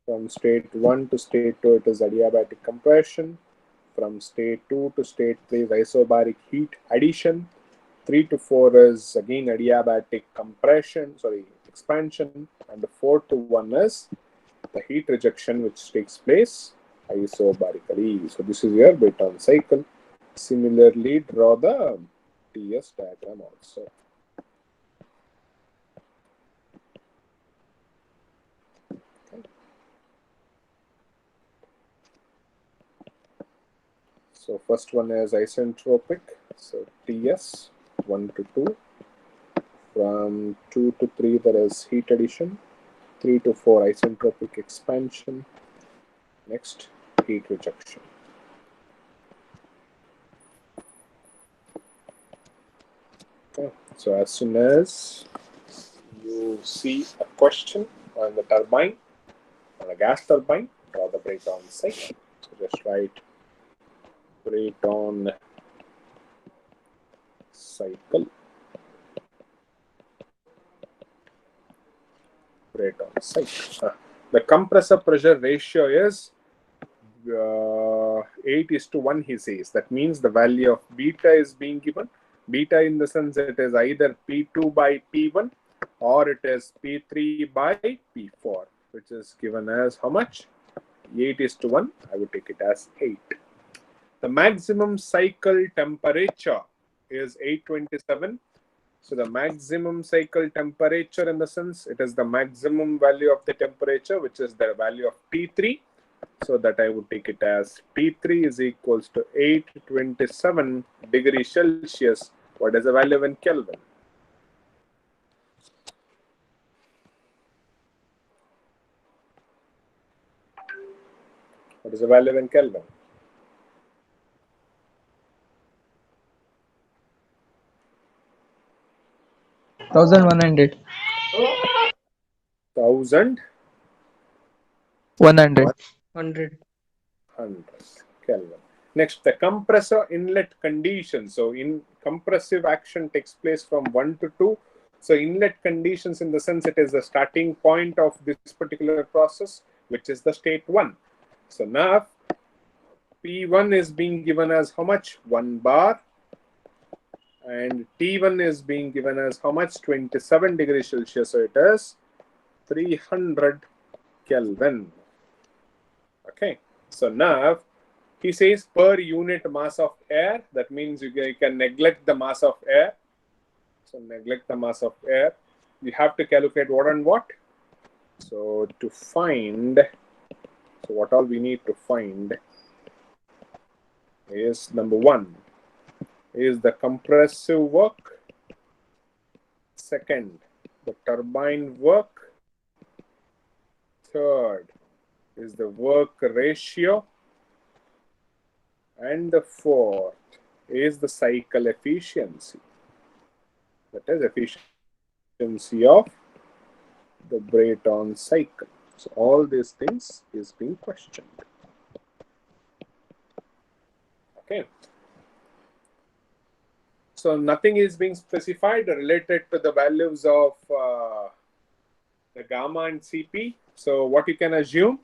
From state 1 to state 2, it is adiabatic compression. From state 2 to state 3 is isobaric heat addition. 3 to 4 is again adiabatic expansion. And the 4 to 1 is the heat rejection, which takes place isobarically. So this is your Brayton cycle. Similarly, draw the TS diagram also. So first one is isentropic. So TS 1 to 2. From 2 to 3 there is heat addition. 3 to 4 isentropic expansion. Next, heat rejection. Okay. So as soon as you see a question on the turbine, on a gas turbine, draw the Brayton cycle. So just write Brayton cycle. Brayton cycle. The compressor pressure ratio is 8:1, he says. That means the value of beta is being given. Beta in the sense it is either P2 by P1 or it is P3 by P4, which is given as how much? 8:1. I would take it as 8. The maximum cycle temperature is 827. So the maximum cycle temperature, in the sense it is the maximum value of the temperature, which is the value of T3. So that I would take it as T3 is equals to 827 degrees Celsius. What is the value in Kelvin? What is the value in Kelvin? 1100. 1000 100. 100. Kelvin. Next, the compressor inlet condition. So in compressive action takes place from 1 to 2. So inlet conditions, in the sense it is the starting point of this particular process, which is the state 1. So now P1 is being given as how much? 1 bar. And T1 is being given as how much? 27 degrees Celsius. So it is 300 Kelvin. Okay. So now he says per unit mass of air. That means you can neglect the mass of air. So neglect the mass of air. You have to calculate what and what. So to find, so what all we need to find is, number 1 is the compressive work. Second, the turbine work. Third is the work ratio. And the fourth is the cycle efficiency. That is efficiency of the Brayton cycle. So all these things is being questioned. Okay. So nothing is being specified related to the values of the gamma and Cp. So what you can assume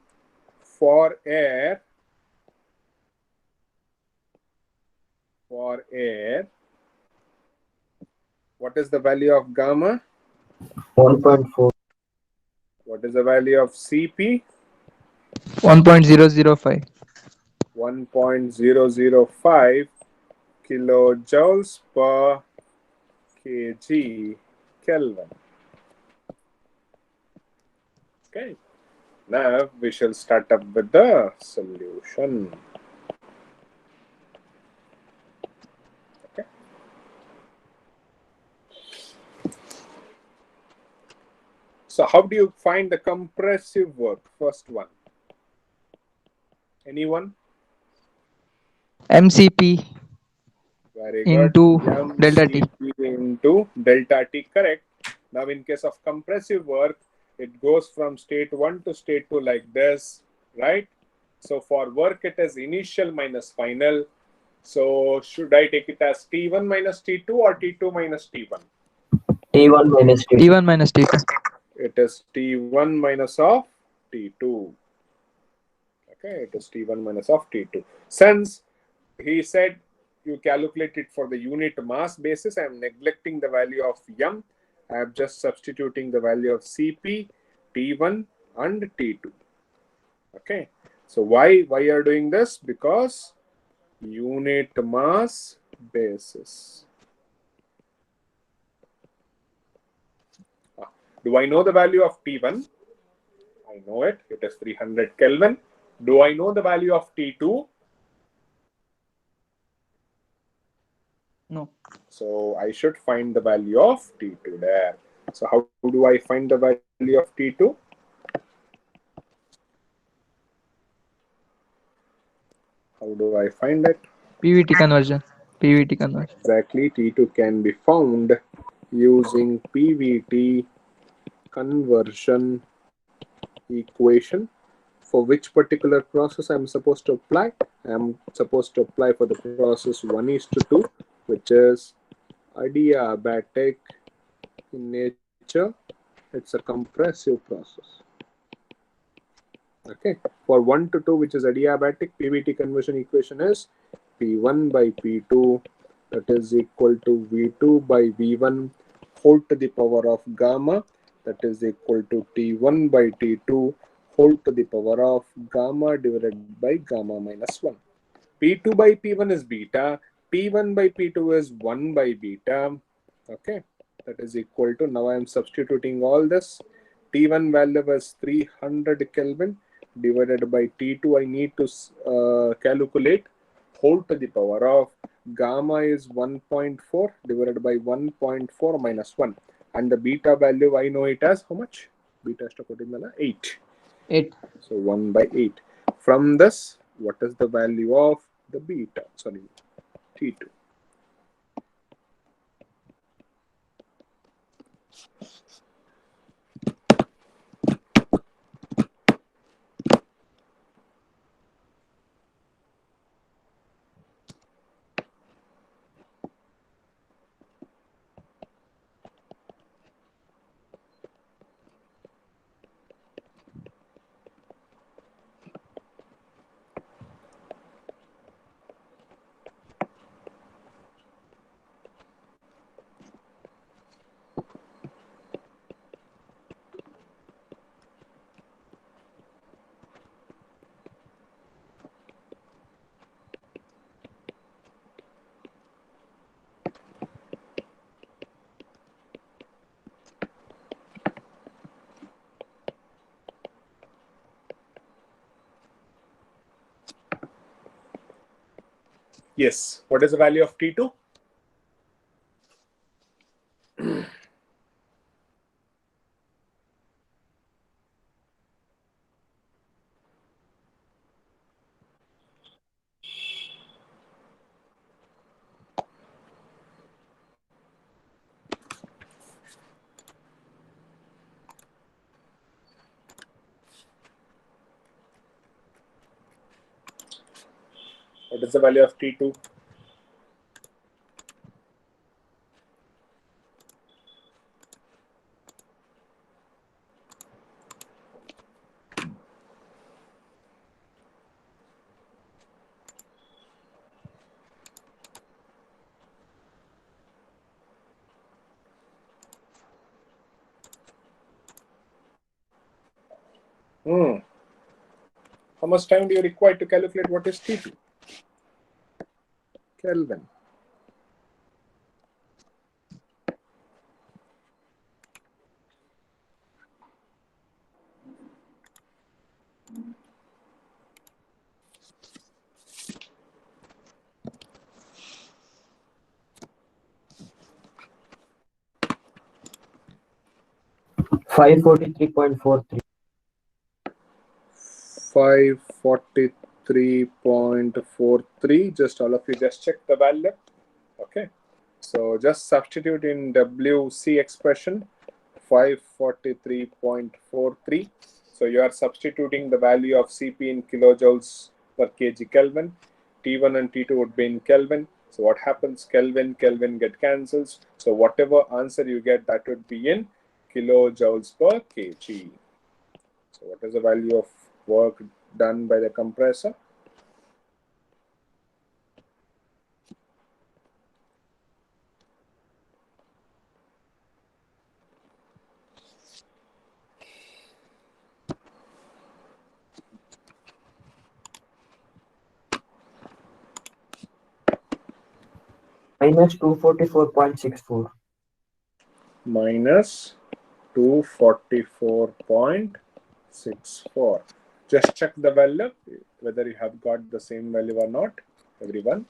for air, what is the value of gamma? 1.4. What is the value of Cp? 1.005. 1.005 kilojoules per kg Kelvin. Okay. Now we shall start up with the solution. Okay. So how do you find the compressive work? First one. Anyone? MCP Very good. into delta T. MCP into delta T, correct. Now in case of compressive work, it goes from state 1 to state 2 like this, right? So for work, it is initial minus final. So should I take it as T1 minus T2 or T2 minus T1? T1 minus T2. T1 minus T2. It is T1 minus of T2. Okay, it is T1 minus of T2. Since he said you calculate it for the unit mass basis, I am neglecting the value of M. I am just substituting the value of Cp, T1 and T2. Okay, so why are you doing this? Because unit mass basis. Do I know the value of T1? I know it. It is 300 Kelvin. Do I know the value of T2? No. So I should find the value of T2 there. So how do I find the value of T2? How do I find it? PVT conversion. PVT conversion. Exactly. T2 can be found using PVT conversion equation. For which particular process I'm supposed to apply? I'm supposed to apply for the process 1:2, which is adiabatic in nature. It's a compressive process. Okay, for 1:2, which is adiabatic, PVT conversion equation is P1 by P2, that is equal to V2 by V1 whole to the power of gamma, that is equal to T1 by T2 whole to the power of gamma divided by gamma minus 1. P2 by P1 is beta, P1 by P2 is 1 by beta. Okay, that is equal to, now I am substituting all this. T1 value was 300 Kelvin divided by T2. I need to calculate whole to the power of gamma is 1.4 divided by 1.4 minus 1, and the beta value I know it as how much? Beta is 8. 8. So 1 by 8. From this, what is the value of the beta? Sorry, T2. Yes, what is the value of T2? What is the value of T2? How much time do you require to calculate what is T2? Kelvin. Five 543.43. 543.43. Just all of you just check the value. Okay, so just substitute in WC expression 543.43. So you are substituting the value of Cp in kilojoules per kg Kelvin. T1 and T2 would be in Kelvin. So what happens? Kelvin get cancels. So whatever answer you get, that would be in kilojoules per kg. So what is the value of work done by the compressor. Minus 244.64. Minus 244.64. Just check the value, whether you have got the same value or not, everyone.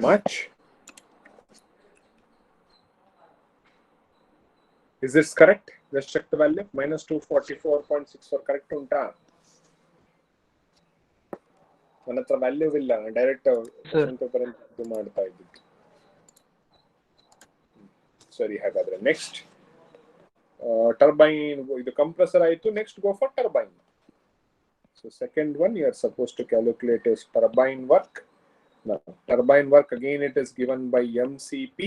Much? Is this correct? Let's check the value. Minus 244.64 correct unta? ನನ್ನ ಹತ್ರ value ಇಲ್ಲ, direct question paper ಅಂತ ಇದು ಮಾಡ್ತಾ ಇದ್ದೀನಿ. ಸರಿ, ಹಾಗಾದ್ರೆ next turbine, ಇದು ಕಂಪ್ರೆಸರ್ ಆಯ್ತು. Next go for turbine. So second one you are supposed to calculate is turbine work. Now turbine work again it is given by MCP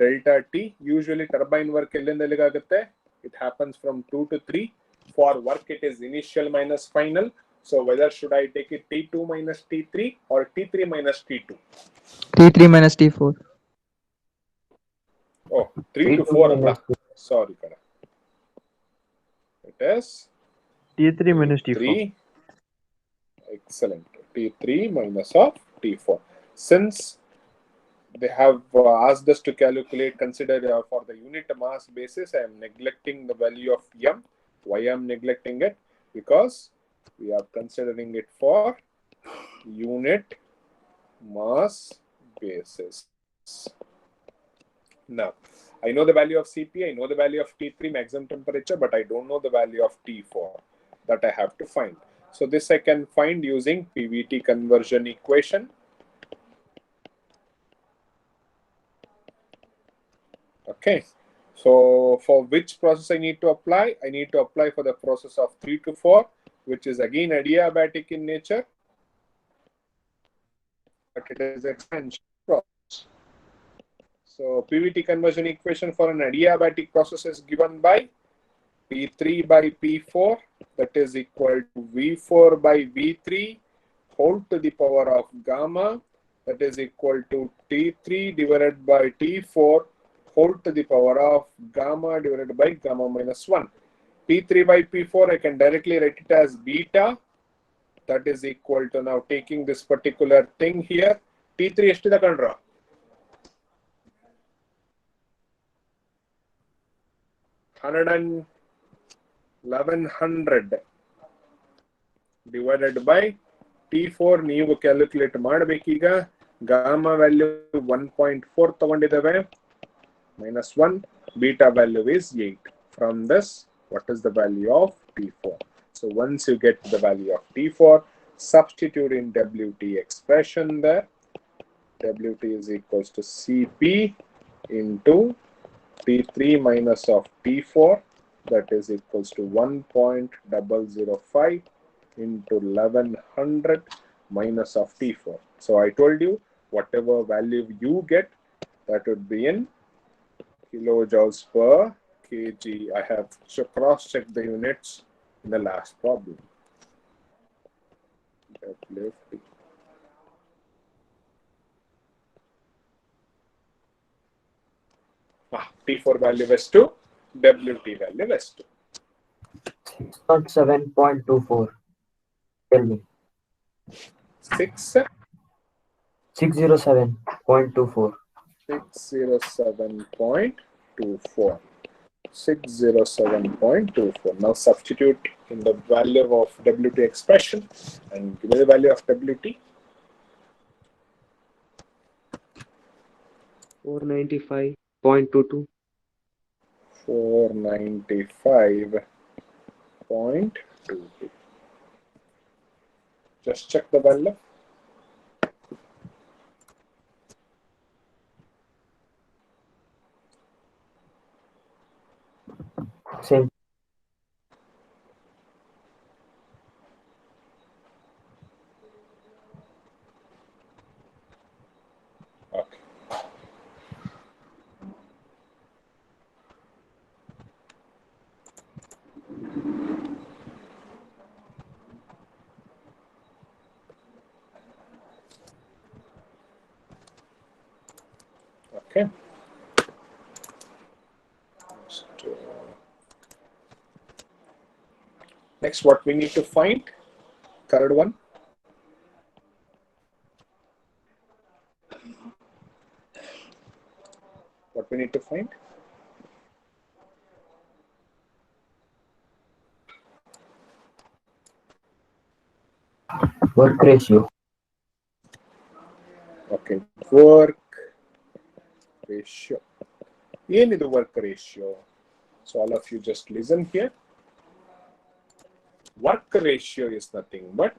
delta T. Usually turbine work ellinda eಲ್ಲಿಗಾಗುತ್ತೆ? It happens from 2 to 3. For work it is initial minus final. So whether should I take it T2 minus T3 or T3 minus T2? T3 minus T4. Oh, 3 to 4 alla. Sorry kada. It is T3 minus T4. Excellent. T3 minus of T4. Since they have asked us to calculate, consider for the unit mass basis, I am neglecting the value of M. Why I am neglecting it? Because we are considering it for unit mass basis. Now, I know the value of CP, I know the value of T3 maximum temperature, but I don't know the value of T4 that I have to find. So this I can find using PVT conversion equation. Okay. So for which process I need to apply? I need to apply for the process of 3 to 4, which is again adiabatic in nature, but it is expansion process. So PVT conversion equation for an adiabatic process is given by P3 by P4, that is equal to V4 by V3 whole to the power of gamma, that is equal to T3 divided by T4 whole to the power of gamma divided by gamma minus 1. P3 by P4 I can directly write it as beta, that is equal to, now taking this particular thing here, T3 ಎಷ್ಟು ತಗೊಂಡ್ರ? 1100 divided by T4 ನೀವು calculate ಮಾಡಬೇಕೀಗ. Gamma value 1.4 ತಗೊಂಡಿದ್ದೇವೆ, minus 1, beta value is 8. From this, what is the value of T4? So once you get the value of T4, substitute in WT expression there. WT is equals to CP into T3 minus of T4, that is equals to 1.005 into 1100 minus of T4. So I told you whatever value you get, that would be in kilojoules per kg. I have cross-checked the units in the last problem. WT. T4 value is 2, WT value is 2. 607.24. Tell me. 607.24. 607.24. 607.24. Now substitute in the value of WT expression and give me the value of WT. 495.22. 495.22. Just check the value. Same. Okay. Okay. Next, what we need to find? Third one. What we need to find? Work ratio. Okay. Work ratio. What is the work ratio? So all of you just listen here. Work ratio is nothing but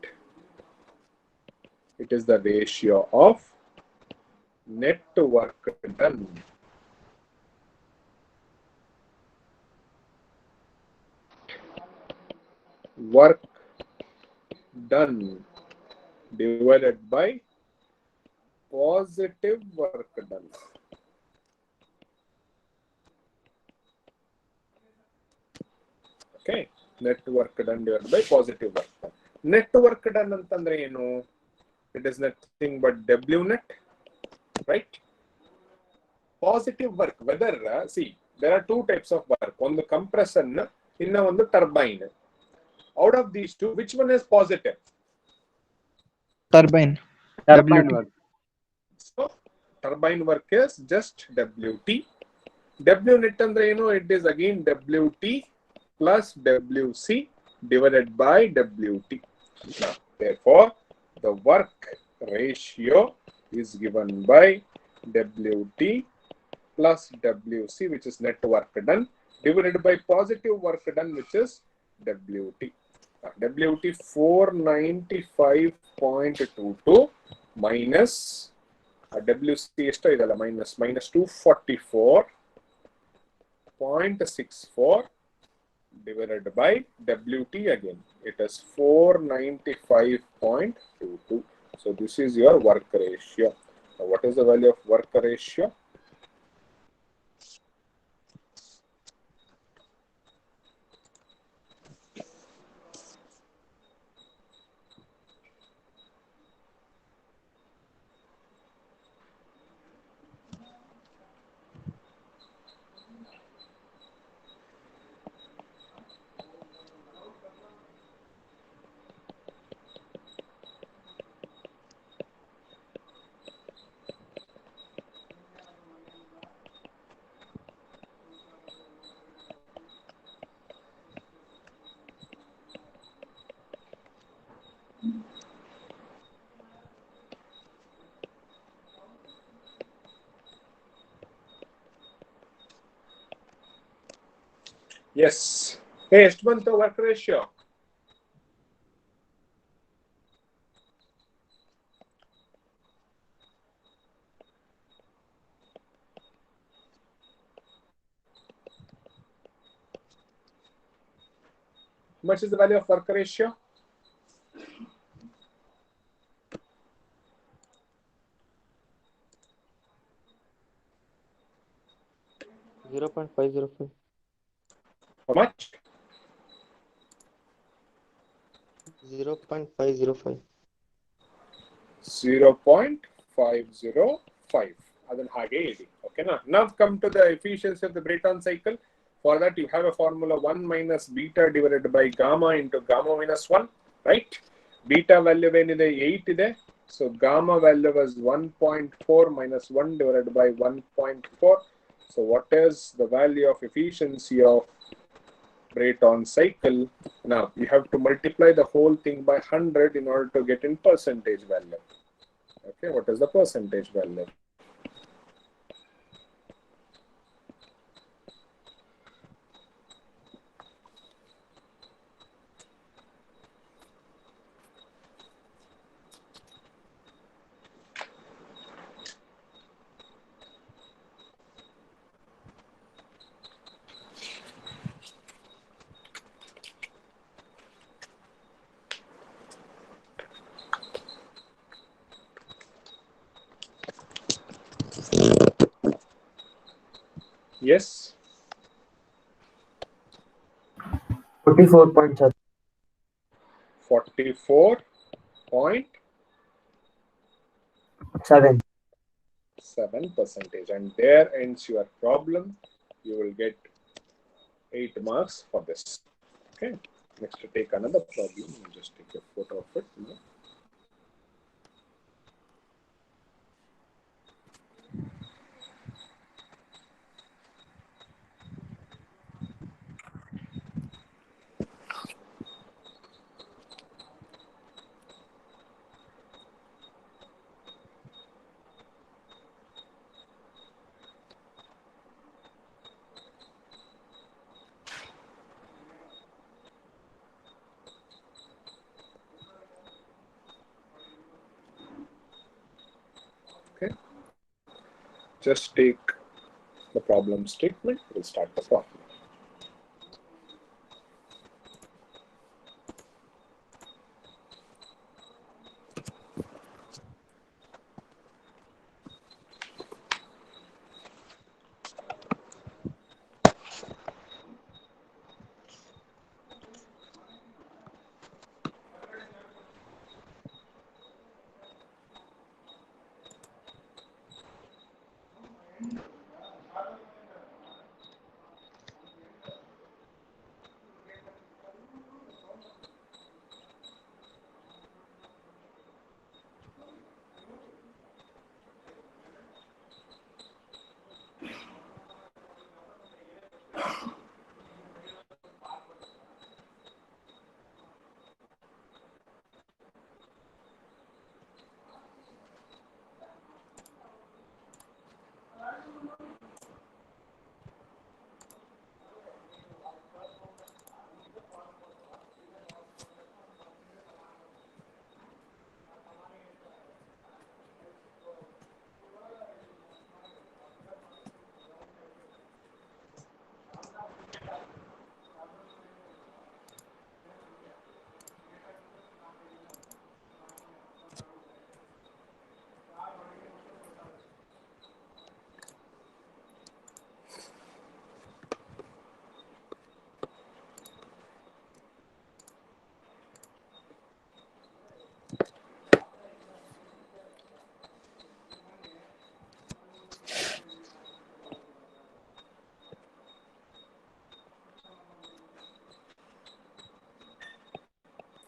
it is the ratio of net work done divided by positive work done. Okay, net work done divided by positive work done. Net work done antandre enu? It is nothing but W net, right? Positive work, whether, see, there are two types of work. On the compressor, inna on the turbine. Out of these two, which one is positive? Turbine. Turbine WT. work. So, turbine work is just WT. W net andre enu? It is again WT plus WC divided by WT. Now, therefore, the work ratio is given by WT plus WC, which is net work done, divided by positive work done, which is WT. WT 495.22 minus WC minus 244.64 divided by WT again. It is 495.22. So this is your work ratio. Now what is the value of work ratio? Yes. Hey, ಎಷ್ಟು ಬಂತು work ratio? How much is the value of work ratio? .505. How much? 0.505. 0.505. ಅದನ್ನ ಹಾಗೆ ಇಡಿ. ಓಕೆನಾ? Now come to the efficiency of the Brayton cycle. For that you have a formula 1 minus beta divided by gamma into gamma minus 1, right? Beta value ಏನಿದೆ 8 ಇದೆ. So gamma value was 1.4 minus 1 divided by 1.4. So what is the value of efficiency of Brayton cycle? Now you have to multiply the whole thing by 100 in order to get in percentage value. Okay, what is the percentage value? Yes, 44.7. 44.7%. And there ends your problem. You will get 8 marks for this. Okay, next to take another problem. I'll just take a photo of it. Okay, just take the problem statement. We'll start the problem.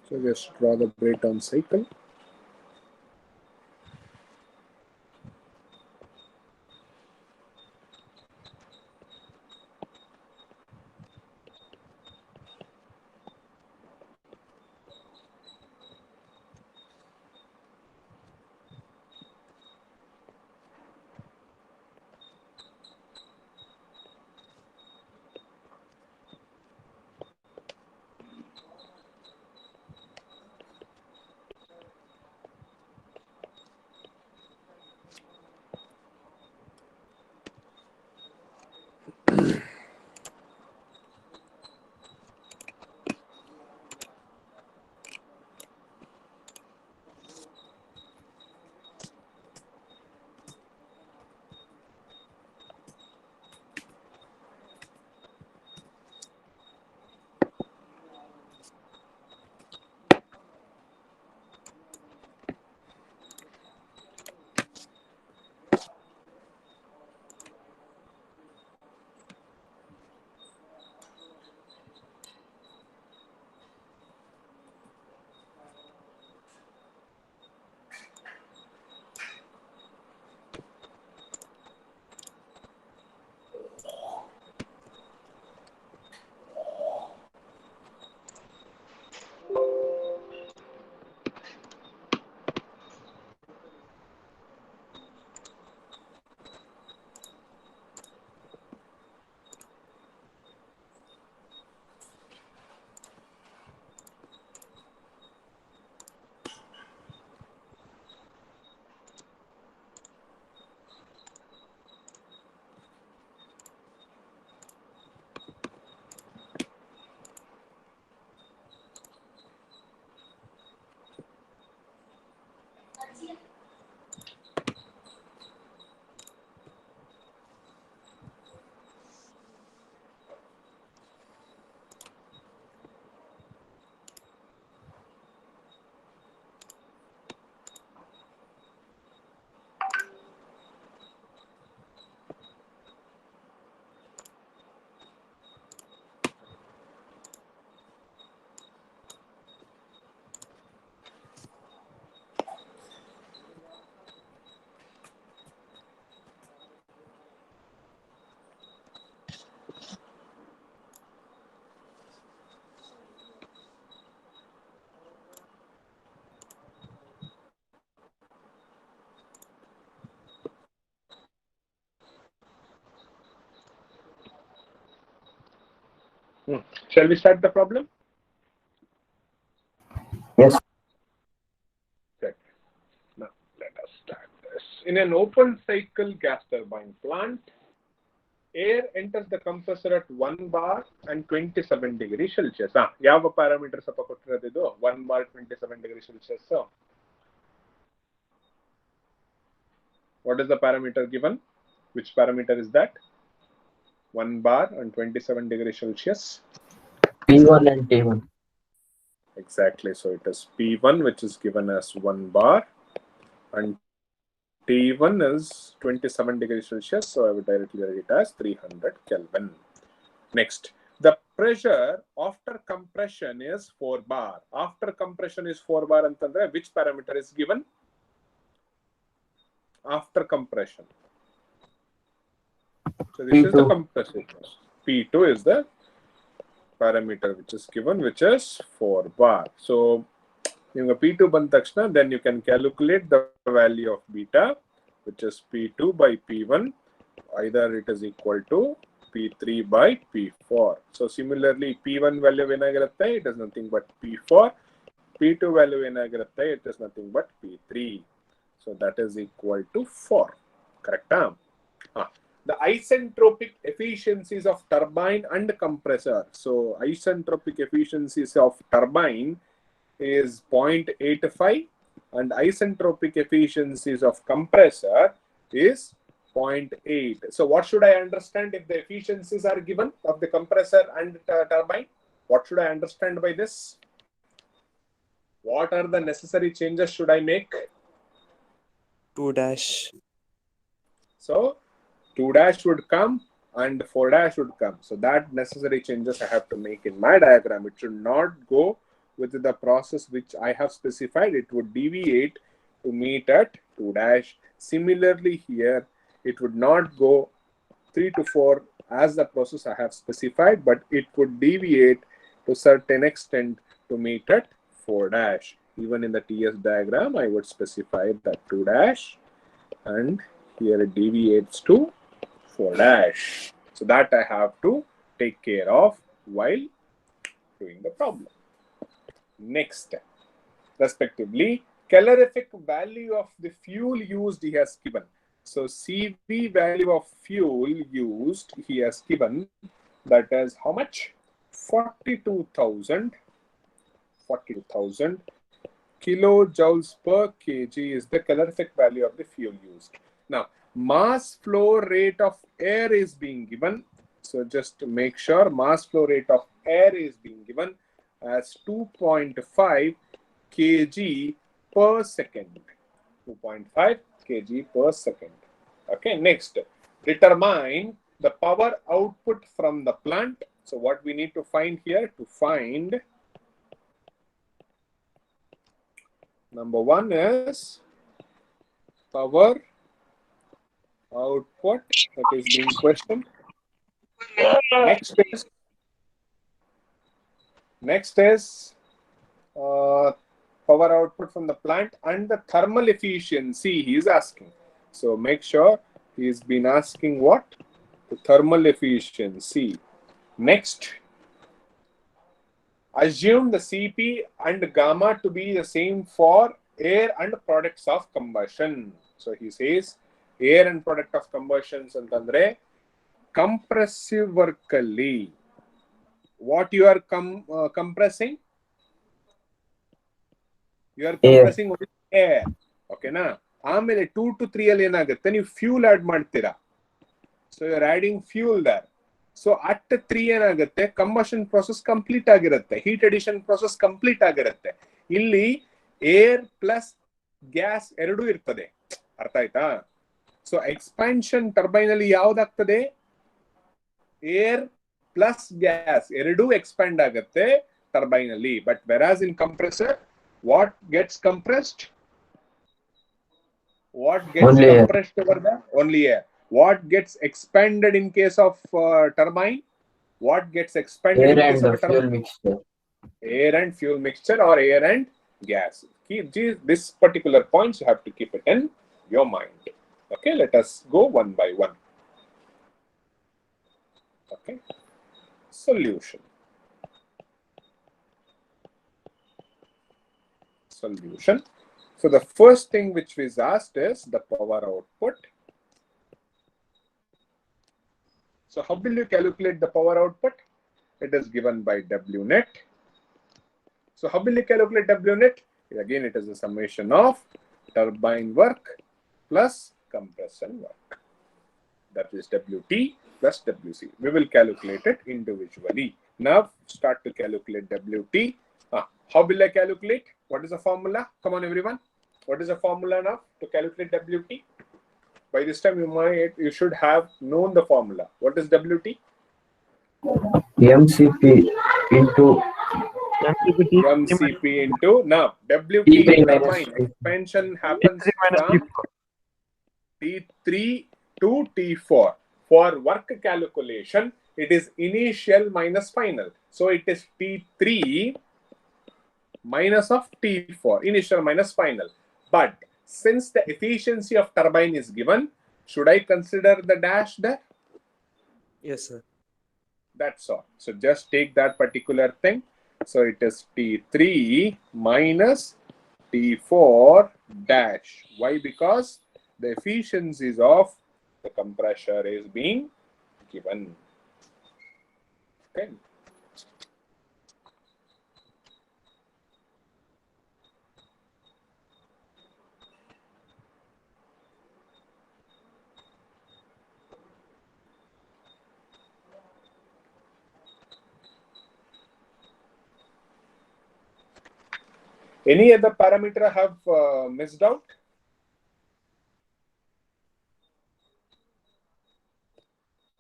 So just draw the Brayton cycle. Shall we start the problem? Yes. Good. Now let us start this. In an open cycle gas turbine plant, air enters the compressor at 1 bar and 27 degrees Celsius. ಯಾವ parameters ಅಪ್ಪ ಕೊಟ್ಟಿರೋದು 1 bar 27 degrees Celsius. So what is the parameter given? Which parameter is that? 1 bar and 27 degrees Celsius. P1 and T1. Exactly. So it is P1, which is given as 1 bar, and T1 is 27 degrees Celsius. So I would directly write it as 300 Kelvin. Next, the pressure after compression is 4 bar. After compression is 4 bar, and which parameter is given? After compression. So this is the compressor. P2 is the parameter which is given, which is 4 bar. So you P2 bantakshna, then you can calculate the value of beta, which is P2 by P1. Either it is equal to P3 by P4. So similarly, P1 value enagirutte, it is nothing but P4. P2 value enagirutte, it is nothing but P3. So that is equal to 4. Correct? The isentropic efficiencies of turbine and compressor. So isentropic efficiencies of turbine is 0.85 and isentropic efficiencies of compressor is 0.8. So what should I understand if the efficiencies are given of the compressor and turbine? What should I understand by this? What are the necessary changes should I make? 2 dash. So 2 dash would come and 4 dash would come. So that necessary changes I have to make in my diagram. It should not go with the process which I have specified. It would deviate to meet at 2 dash. Similarly here, it would not go 3 to 4 as the process I have specified, but it would deviate to certain extent to meet at 4 dash. Even in the TS diagram, I would specify that 2 dash, and here it deviates to 4 dash. So that I have to take care of while doing the problem. Next, respectively, calorific value of the fuel used he has given. So CV value of fuel used he has given, that is how much? 42,000 kilojoules per kg is the calorific value of the fuel used. Now, mass flow rate of air is being given. So just to make sure, mass flow rate of air is being given as 2.5 kg per second. 2.5 kg per second. Okay, next, determine the power output from the plant. So what we need to find here, to find number 1 is power output, that is being questioned. Next is power output from the plant and the thermal efficiency he is asking. So make sure he's been asking what? The thermal efficiency. Next, assume the Cp and gamma to be the same for air and products of combustion. So he says air and product of combustions antandre compressive work alli what you are compressing? You are compressing only air. Okay na? ಆಮೇಲೆ 2 to 3 ಅಲ್ಲಿ ಏನಾಗುತ್ತೆ, ನೀವು fuel add ಮಾಡ್ತೀರಾ. So you are adding fuel there. So at 3 ಏನಾಗುತ್ತೆ, combustion process complete ಆಗಿರುತ್ತೆ, heat addition process complete ಆಗಿರುತ್ತೆ. ಇಲ್ಲಿ air plus gas ಎರಡೂ ಇರ್ತದೆ. ಅರ್ಥ ಆಯ್ತಾ? ಸೊ ಎಕ್ಸ್ಪಾನ್ಷನ್ ಟರ್ಬೈನ್ ಅಲ್ಲಿ ಯಾವ್ದಾಗ್ತದೆ? ಏರ್ ಪ್ಲಸ್ ಗ್ಯಾಸ್ ಎರಡೂ ಎಕ್ಸ್ಪ್ಯಾಂಡ್ ಆಗುತ್ತೆ ಟರ್ಬೈನ್ ಅಲ್ಲಿ. But whereas in compressor, what gets compressed? What gets compressed over there? Only air. What gets expanded in case of turbine? What gets expanded in case of a turbine? Mixture. Air and fuel mixture, or air and gas. Keep this particular points, you have to keep it in your mind. Okay, let us go one by one. Okay, solution. solution. So the first thing which was asked is the power output. So how will you calculate the power output? It is given by W net. So how will you calculate W net? Again, it is a summation of turbine work plus compressor work. That is WT plus WC. We will calculate it individually. Now start to calculate WT. How will I calculate? What is the formula? Come on, everyone. What is the formula now to calculate WT? By this time, you should have known the formula. What is WT? MCP into MCP into now WT T3 minus turbine T4. expansion happens T3 minus from T4. T3 to T4. For work calculation, it is initial minus final. So it is T3 minus of T4, initial minus final. But since the efficiency of turbine is given, should I consider the dash there? Yes, sir. That's all. So just take that particular thing. So it is T3 minus T4 dash. Why? Because the efficiencies of the compressor is being given. Okay. Any other parameter have missed out?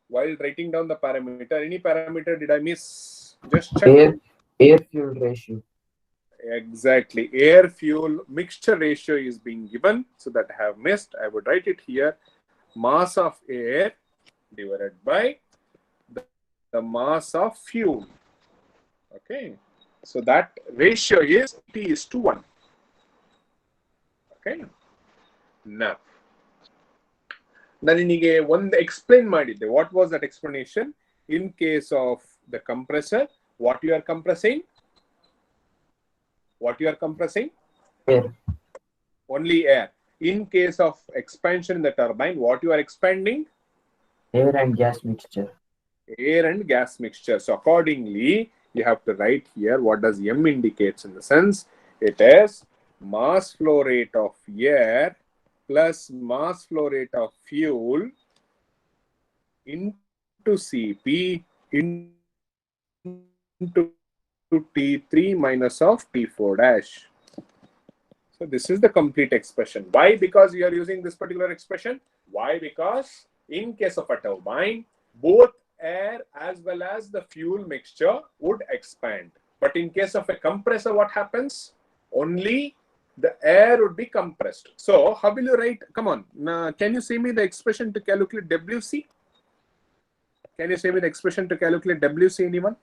While writing down the parameter, any parameter did I miss? Just check. Air fuel ratio. Exactly. Air fuel mixture ratio is being given. So that I have missed. I would write it here. Mass of air divided by the mass of fuel. Okay. So that ratio is T:1. Okay. Now, ನನಗೆ ಒಂದು explain ಮಾಡಿದ್ದೆ. What was that explanation? In case of the compressor, what you are compressing? What you are compressing? Air. Only air. In case of expansion in the turbine, what you are expanding? Air and gas mixture. Air and gas mixture. So accordingly, you have to write here what does M indicates in the sense it is mass flow rate of air plus mass flow rate of fuel into Cp into T3 minus of T4 dash. So this is the complete expression. Why? Because you are using this particular expression. Why? Because in case of a turbine, both air as well as the fuel mixture would expand. But in case of a compressor, what happens? Only the air would be compressed. So how will you write? Come on. Now, can you say me the expression to calculate WC? Can you say me the expression to calculate WC, anyone?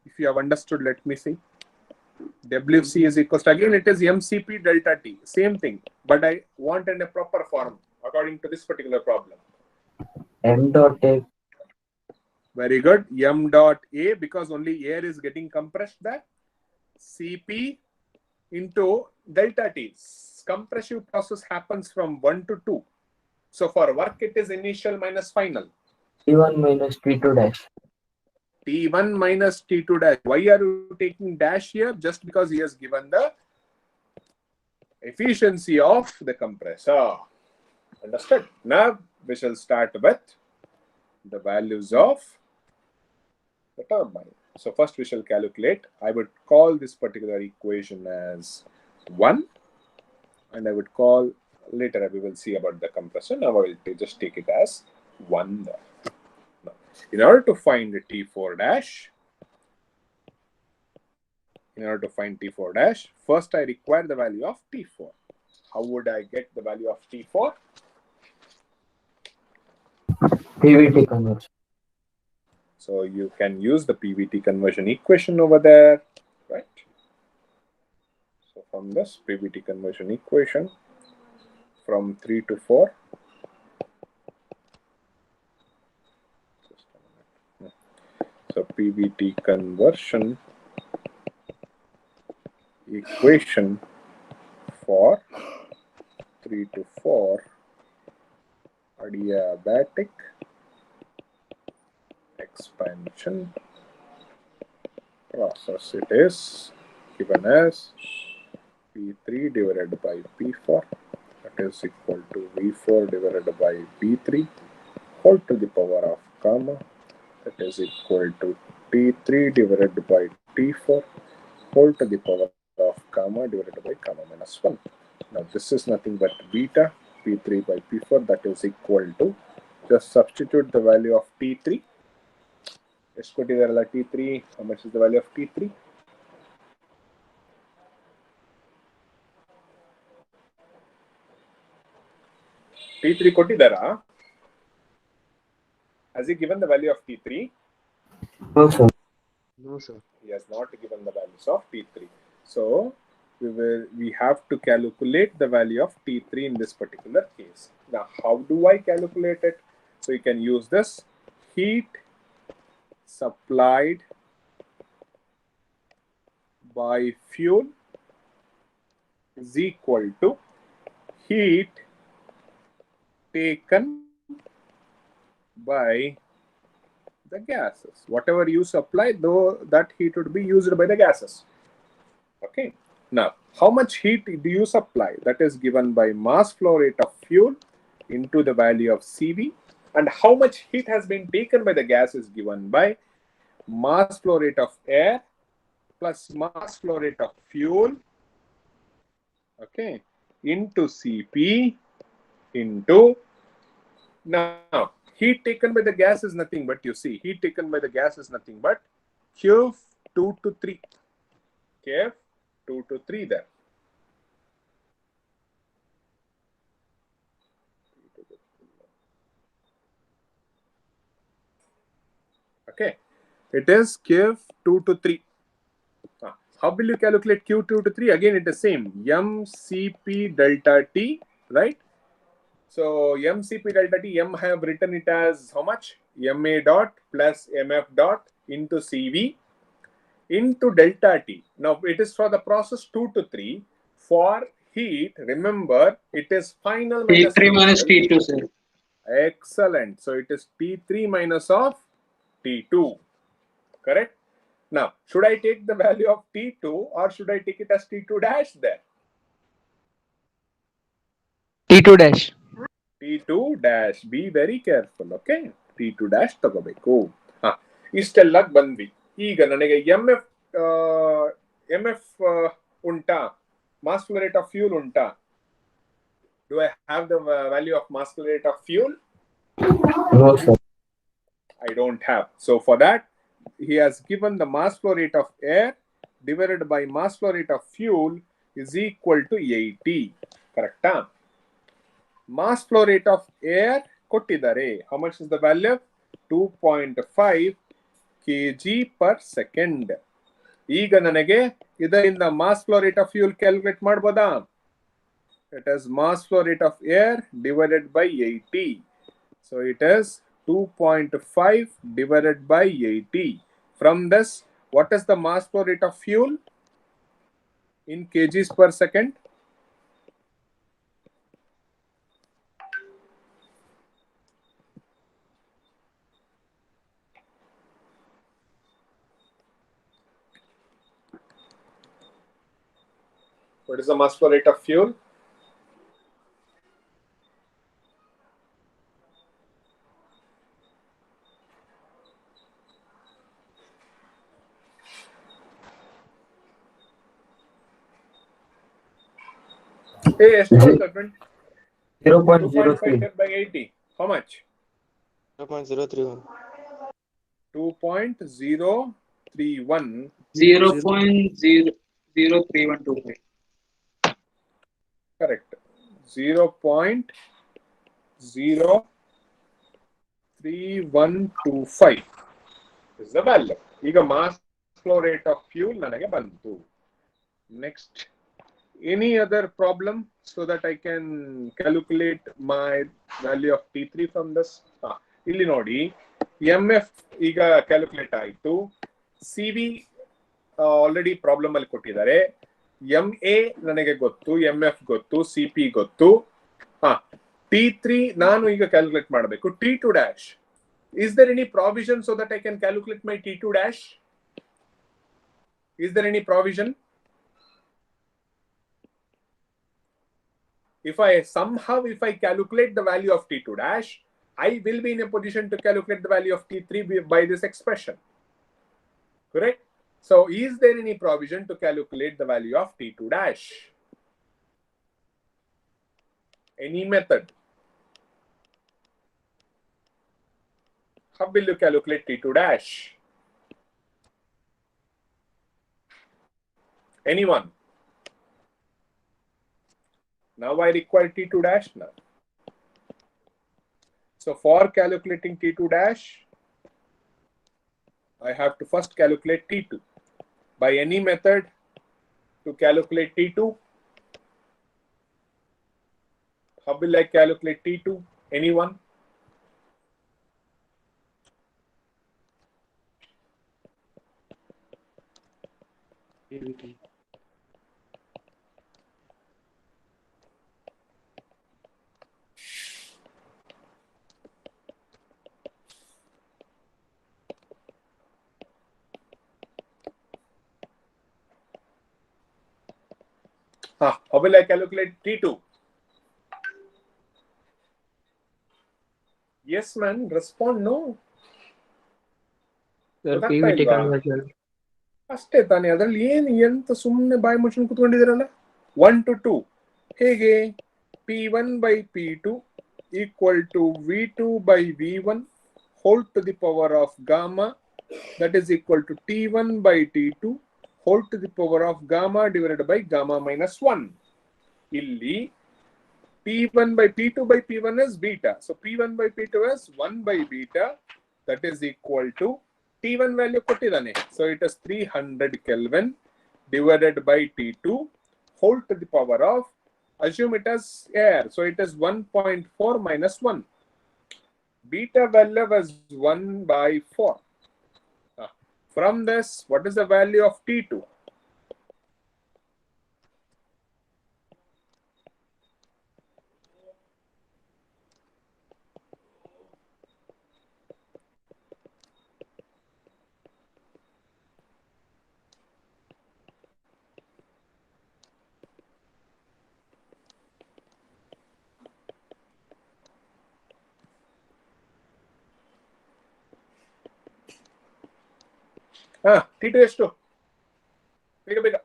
If you have understood, let me see. WC is equals to, again, it is MCP delta T. Same thing. But I want in a proper form according to this particular problem. M dot A. Very good. M dot A, because only air is getting compressed there. Cp into delta T. Compressive process happens from 1 to 2. So for work, it is initial minus final. T1 minus T2 dash. T1 minus T2 dash. Why are you taking dash here? Just because he has given the efficiency of the compressor. Understood? Now we shall start with the values of the turbine. So first we shall calculate. I would call this particular equation as 1, and I would call, later we will see about the compressor. Now I will just take it as 1 there. Now, in order to find the T4 dash, first I require the value of T4. How would I get the value of T4? PVT conversion. So you can use the PVT conversion equation over there, right? So from this PVT conversion equation, from 3 to 4, so PVT conversion equation for 3 to 4 adiabatic expansion process. It is given as P3 divided by P4, that is equal to V4 divided by P3 whole to the power of gamma, that is equal to T3 divided by T4 whole to the power of gamma divided by gamma minus 1. Now this is nothing but beta P3 by P4, that is equal to, just substitute the value of T3. T3, how much is the value of T3? T3 ಕೊಟ್ಟಿದ್ದಾರಾ? Has he given the value of T3? No, sir. No, sir. He has not given the values of T3. So we have to calculate the value of T3 in this particular case. Now, how do I calculate it? So you can use this heat supplied by fuel is equal to heat taken by the gases. Whatever you supply, though, that heat would be used by the gases. Okay. Now, how much heat do you supply? That is given by mass flow rate of fuel into the value of CV, and how much heat has been taken by the gas is given by mass flow rate of air plus mass flow rate of fuel, okay, into Cp into, now heat taken by the gas is nothing but, you see, heat taken by the gas is nothing but Q 2 to 3. Kf 2 to 3 there. Okay, it is Q 2 to 3. How will you calculate Q 2 to 3? Again, it is same, mCp delta T, right? So mCp delta T, m I have written it as how much? Ma dot plus mf dot into Cv into delta T. Now it is for the process 2 to 3. For heat, remember, it is final minus T3 minus initial. T2, sir. Excellent. So it is T3 minus of T2. Correct? Now, should I take the value of T2 or should I take it as T2 dash there? T2 dash. T2 dash. Be very careful. Okay? T2 dash ತಗೋಬೇಕು. ಇಷ್ಟೆಲ್ಲ ಬಂದ್ವಿ. ಈಗ ನನಗೆ MF ಉಂಟಾ? Mass flow rate of fuel ಉಂಟಾ? Do I have the value of mass flow rate of fuel? No, sir. I don't have. So for that, he has given the mass flow rate of air divided by mass flow rate of fuel is equal to 80. Correct? Mass flow rate of air kottidare. How much is the value? 2.5 kg per second. ಈಗ ನನಗೆ ಇದರಿಂದ mass flow rate of fuel calculate ಮಾಡಬಹುದಾ? It is mass flow rate of air divided by 80. So it is 2.5 divided by 80. From this, what is the mass flow rate of fuel in kgs per second? What is the mass flow rate of fuel? Hey, estimate 2.5 by 80. How much? 0.031. 2.031. 0.03125. Correct. 0.03125 is the value. ಈಗ mass flow rate of fuel ನನಗೆ ಬಂತು. Next, any other problem so that I can calculate my value of T3 from this? ಇಲ್ಲಿ ನೋಡಿ, MF ಈಗ calculate ಆಯಿತು. CV already problem ಅಲ್ಲಿ ಕೊಟ್ಟಿದ್ದಾರೆ. MA ನನಗೆ ಗೊತ್ತು, MF ಗೊತ್ತು, CP ಗೊತ್ತು. T3 ನಾನು ಈಗ ಕ್ಯಾಲ್ಕುಲೇಟ್ ಮಾಡಬೇಕು. T2 dash. Is there any provision so that I can calculate my T2 dash? Is there any provision? If I calculate the value of T2 dash, I will be in a position to calculate the value of T3 by this expression. Correct? So, is there any provision to calculate the value of T2 dash? Any method? How will you calculate T2 dash? Anyone? Now I require T2 dash now. So for calculating T2 dash, I have to first calculate T2. By any method to calculate T2, how will I calculate T2? Anyone? AVT. How will I calculate T2? Yes, man. Respond no. Sir, ಗೊತ್ತಾಗ್ತಾ PVT ಇಲ್ವಾ? conversion. ಅಷ್ಟೇ ತಾನೇ. ಅದರಲ್ಲಿ ಏನು ಎಂತ ಸುಮ್ಮನೆ ಬಾಯಿ ಮುಚ್ಕೊಂಡು ಕೂತ್ಕೊಂಡಿದ್ದೀರಲ್ಲ. 1 to 2 ಹೇಗೆ? P1 by P2 equal to V2 by V1 whole to the power of gamma, that is equal to T1 by T2 whole to the power of gamma divided by gamma minus 1. Illi P1 by P2 by P1 is beta. So P1 by P2 is 1 by beta, that is equal to T1 value kottidane. So it is 300 Kelvin divided by T2 whole to the power of, assume it as air, so it is 1.4 minus 1. Beta value was 1 by 4. From this, what is the value of T2? T2 ಎಷ್ಟು? ಬೇಗ.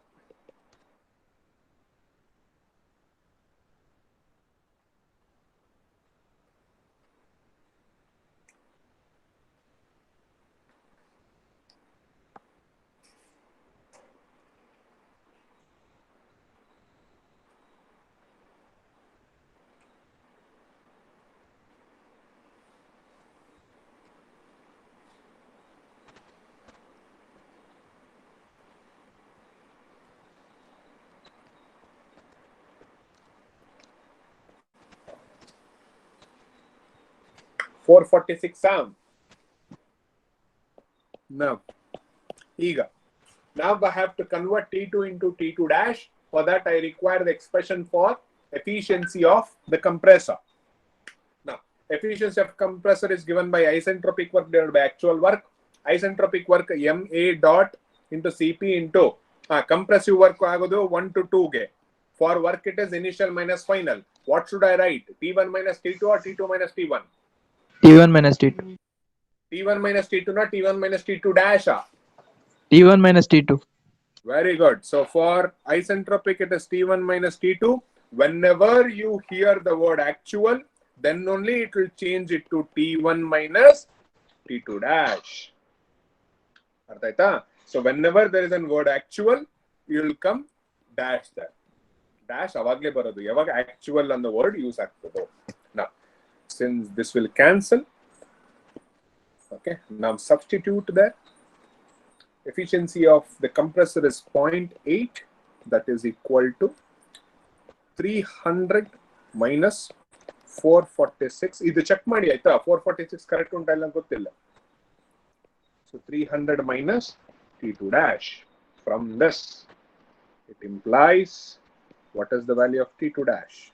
446 amp. Now I have to convert T2 into T2 dash. For that, I require the expression for efficiency of the compressor. Now, efficiency of compressor is given by isentropic work divided by actual work. Isentropic work MA dot into CP into compressive work agodu 1 to 2 ge. For work it is initial minus final. What should I write? T1 minus T2 or T2 minus T1? T1 minus T2. T1 minus T2 not T1 minus T2 dash. T1 minus T2. Very good. So for isentropic it is T1 minus T2. Whenever you hear the word actual, then only it will change it to T1 minus T2 dash. So whenever there is a word actual, you will come dash that. Dash avagle barodu. Yavaga actual on the word use agtado. Now, since this will cancel, okay, now substitute that. Efficiency of the compressor is 0.8, that is equal to 300 minus 446. Idu check ಮಾಡಿ ಆಯ್ತಾ? 446 correct ಉಂಟಾ ಇಲ್ಲ ಗೊತ್ತಿಲ್ಲ. So 300 minus T2 dash. From this, It implies what is the value of T2 dash?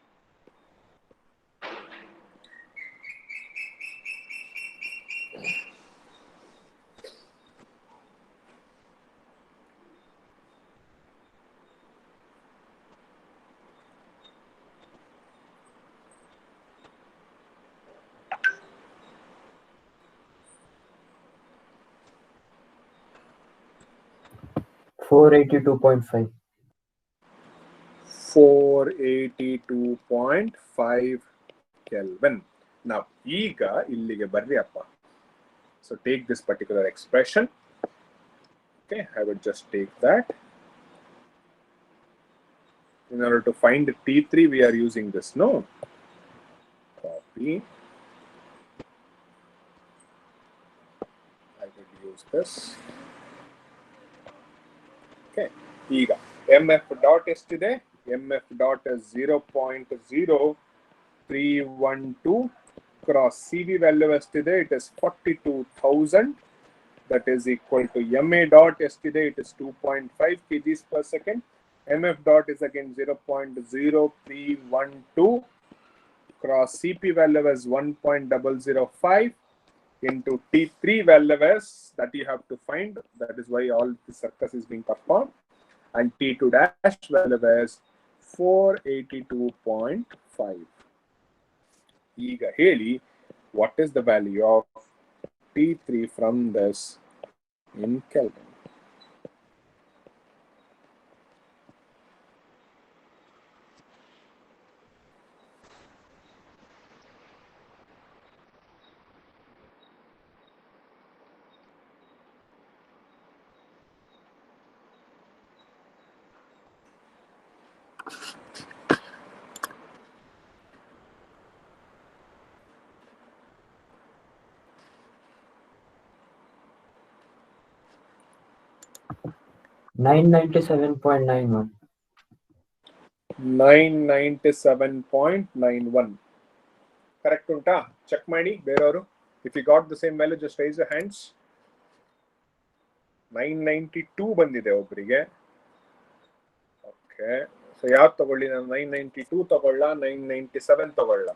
$482.5. 482.5 Kelvin. Now, ಈಗ ಇಲ್ಲಿಗೆ ಬರ್ರಿ ಅಪ್ಪ. So take this particular expression. Okay, I would just take that. In order to find T3, we are using this. No. Copy. I will use this. Okay. ಈಗ MF dot ಎಷ್ಟಿದೆ? MF dot is 0.0312 cross CV value ಎಷ್ಟಿದೆ? It is 42,000. That is equal to MA dot ಎಷ್ಟಿದೆ? It is 2.5 kgs per second. MF dot is again 0.0312 cross CP value is 1.005 into T3 value is that you have to find. That is why all the circus is being performed. And T2 dash value is 482.5. ಈಗ ಹೇಳಿ, what is the value of T3 from this in Kelvin? $997.91. 997.91. Correct unta? Check ಮಾಡಿ ಬೇರೆಯವರು. If you got the same value, just raise your hands. 992 ಬಂದಿದೆ ಒಬ್ಬರಿಗೆ. Okay, so ಯಾವ್ದು ತಗೊಳ್ಳಿ? ನಾನು 992 ತಗೊಳ್ಳ, 997 ತಗೊಳ್ಳ?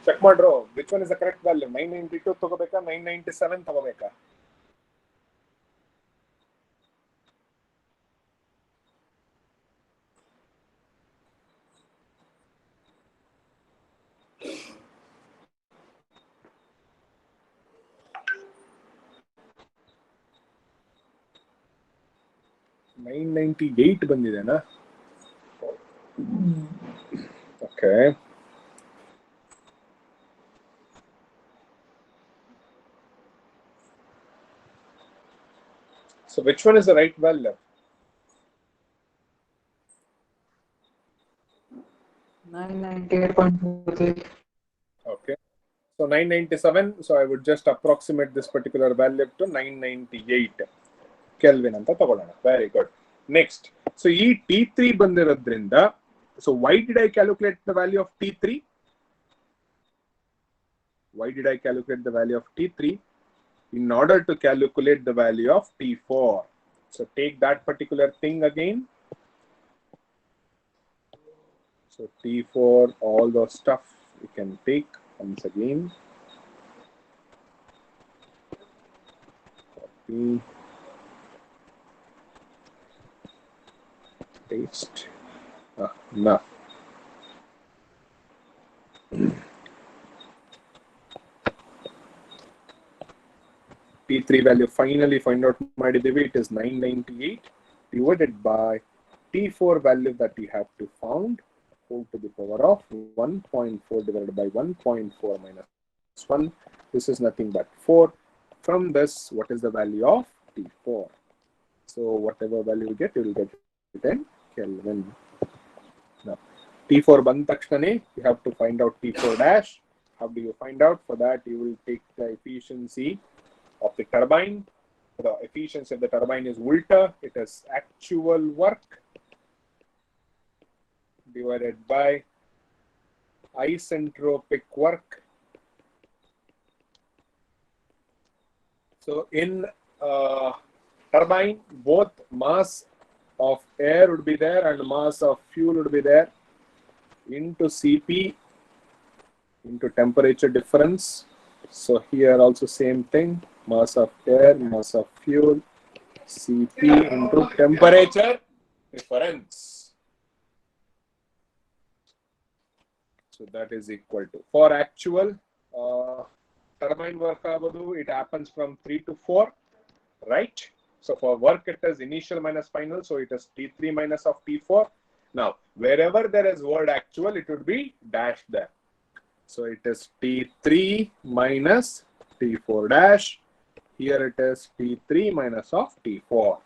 ಚೆಕ್ ಮಾಡ್ರು, which one is the correct value? 992 ತಗೋಬೇಕಾ, 997 ತಗೋಬೇಕಾ? $998 ಬಂದಿದೆನಾ? Okay, so which one is the right value? 998.43. Okay, so 997, so I would just approximate this particular value to 998 Kelvin ಅಂತ ತಗೊಳ್ಳೋಣ. Very good. Next, so ಈ T3 ಬಂದಿರೋದ್ರಿಂದ, so why did I calculate the value of T3? Why did I calculate the value of T3? In order to calculate the value of T4. So take that particular thing again. So T4, all those stuff you can take once again. Copy, paste. Enough. T3 value finally find out ಮಾಡಿದ್ದೀವಿ. It is 998 divided by T4 value that we have to found, 4 to the power of 1.4 divided by 1.4 minus 1. This is nothing but 4. From this, what is the value of T4? So whatever value you get, you will get it in Kelvin. Now, T4 ಬಂದ ತಕ್ಷಣನೇ you have to find out T4 dash. How do you find out? For that, you will take the efficiency of the turbine the efficiency of the turbine is ulta. It is actual work divided by isentropic work. So in turbine, both mass of air would be there and mass of fuel would be there into Cp into temperature difference. So here also same thing, mass of air, mass of fuel, Cp into temperature difference. So that is equal to, for actual turbine work, it happens from 3 to 4, right? So for work, it is initial minus final. So it is T3 minus of T4. Now, wherever there is word actual, it would be dash there. So it is T3 minus T4 dash. Here it is T3 minus of T4.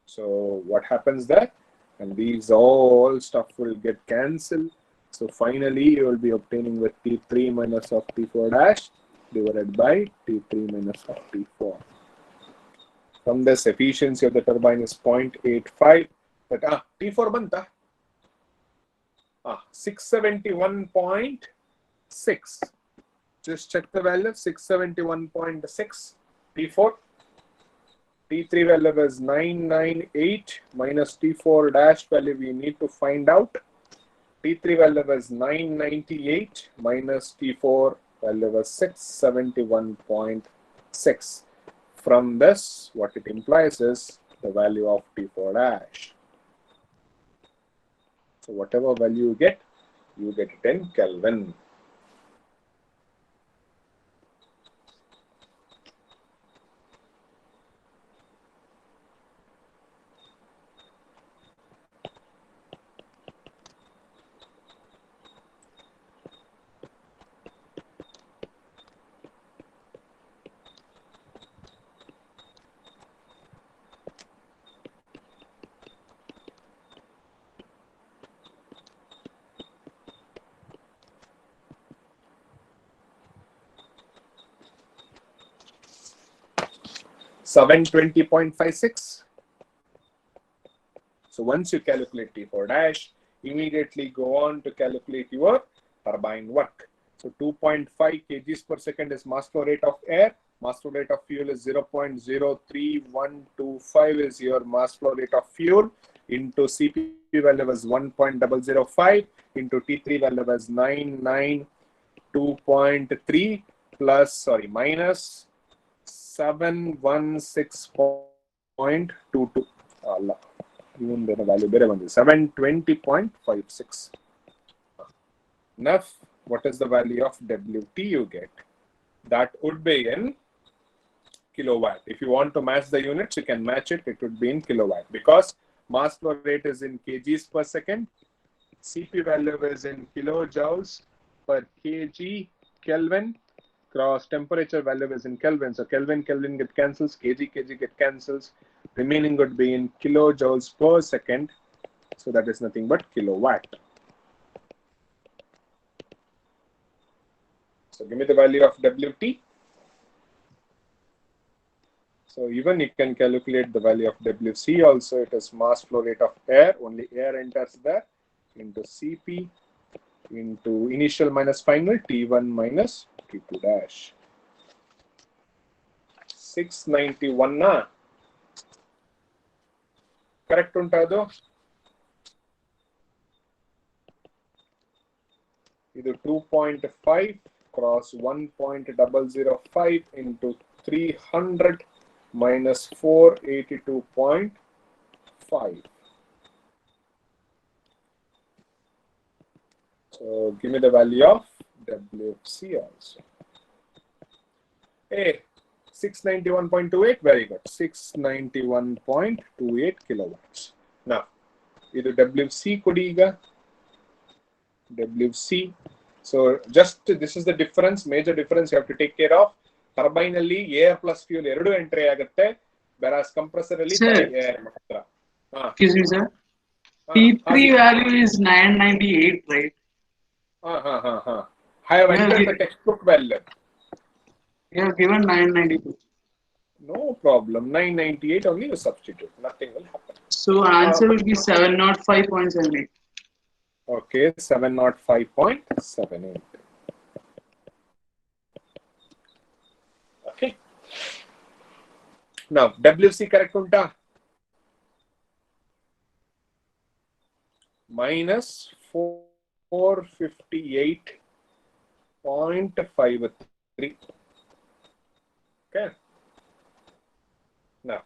So what happens there? And these all stuff will get cancelled. So finally, you will be obtaining with T3 minus of T4 dash divided by T3 minus of T4. From this, efficiency of the turbine is 0.85. But T4 banta. 671.6. Just check the value, 671.6. T4. T3 value is 998 minus T4 dash value we need to find out. T3 value is 998 minus T4 value is 671.6. From this, what it implies is the value of T4 dash. So whatever value you get it in Kelvin. $720.56. So once you calculate T4 dash, immediately go on to calculate your turbine work. So 2.5 kgs per second is mass flow rate of air. Mass flow rate of fuel is 0.03125 is your mass flow rate of fuel. Into Cp value is 1.005 into T3 value is 992.3 minus 716.22. Even the value better one is 720.56. Enough. What is the value of WT you get? That would be in kilowatt. If you want to match the units, you can match it. It would be in kilowatt because mass flow rate is in kgs per second. Cp value is in kilojoules per kg Kelvin. Cross temperature value is in Kelvin. So Kelvin get cancels, kg get cancels. Remaining would be in kilojoules per second. So that is nothing but kilowatt. So give me the value of WT. So even you can calculate the value of WC also. It is mass flow rate of air. Only air enters there into Cp into initial minus final T1 minus T2 dash. 691 na? Correct untado? Idu 2.5 cross 1.005 into 300 minus 482.5. So give me the value of WC also. Hey, 691.28, very good. 691.28 kilowatts. Now, either WC kodiga, WC. So just this is the difference, major difference you have to take care of. Turbine alli air plus fuel eradu entry agutte, whereas compressor alli air matra. Excuse me, sir. T3 value is 998, right? I have entered the textbook value. You have given 992. No problem. 998 only you substitute. Nothing will happen. So answer will be 705.78. Okay, 705.78. Okay. Now, WC correct unta? Minus 458.53. Okay. Now,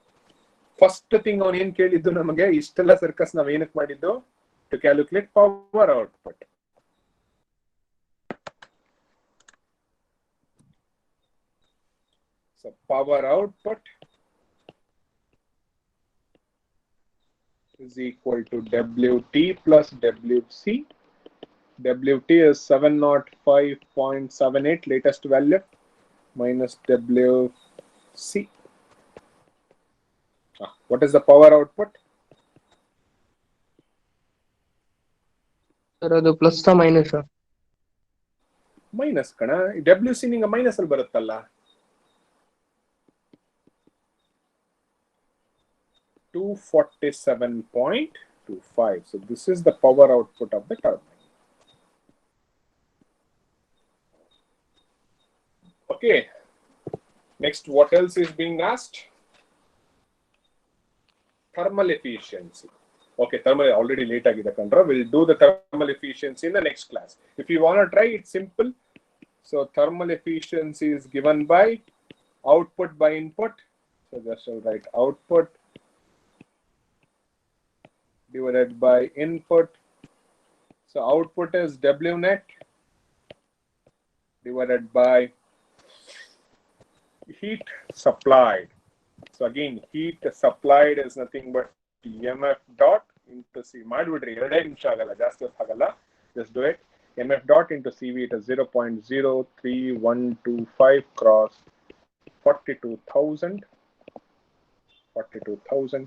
first thing on ಏನು ಕೇಳಿದ್ದು ನಮಗೆ ಇಷ್ಟೆಲ್ಲ circus ನಾವು ಏನಕ್ಕೆ ಮಾಡಿದ್ದು to calculate power output. So power output is equal to WT plus WC. WT is 705.78 latest value minus WC. What is the power output? Sir, ಅದು plus minus minus ಕಣ WC ನಿಂಗೆ ಮೈನಸ್ ಅಲ್ಲಿ ಬರುತ್ತಲ್ಲ. 247.25. So this is the power output of the turbine. Okay. Next, what else is being asked? Thermal efficiency. Okay, thermal already late agida kandra. We'll do the thermal efficiency in the next class. If you want to try, it's simple. So thermal efficiency is given by output by input. So just write output divided by input. So output is W net divided by heat supplied. So again, heat supplied is nothing but MF dot into C. Madvidri, erade ನಿಮಿಷ ಆಗಲ್ಲ, ಜಾಸ್ತಿ ಹೊತ್ತು ಆಗಲ್ಲ. Just do it. MF dot into CV, it is 0.03125 cross 42,000. 42,000.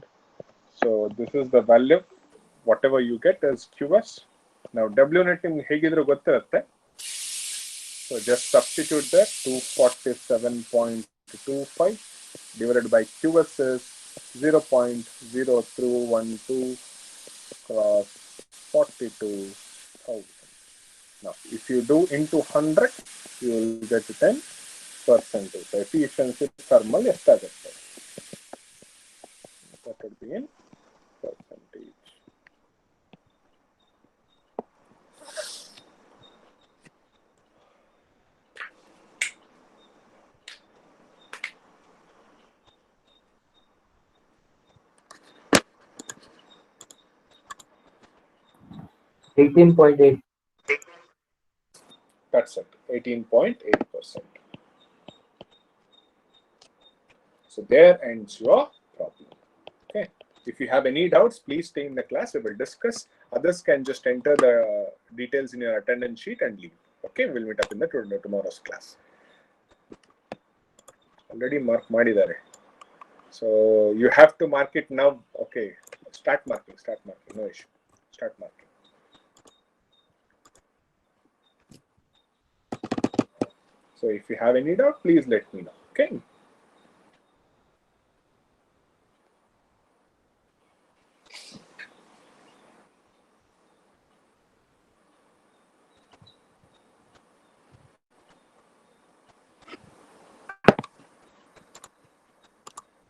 So this is the value. Whatever you get is QS. Now W net ಹೇಗಿದ್ರು ಗೊತ್ತಿರುತ್ತೆ. So just substitute that 247.25 divided by QS is 0.0212 cross 42,000. Now, if you do into 100, you will get 10%. So efficiency thermal estaಗುತ್ತೆ. That would be in percentage. $18.8. That's it, 18.8%. So there ends your problem. Okay. If you have any doubts, please stay in the class. We will discuss. Others can just enter the details in your attendance sheet and leave. Okay. We'll meet up in the tomorrow's class. Already mark ಮಾಡಿದ್ದಾರೆ. So you have to mark it now. Okay. Start marking. No issue. Start marking. So if you have any doubt, please let me know. Okay.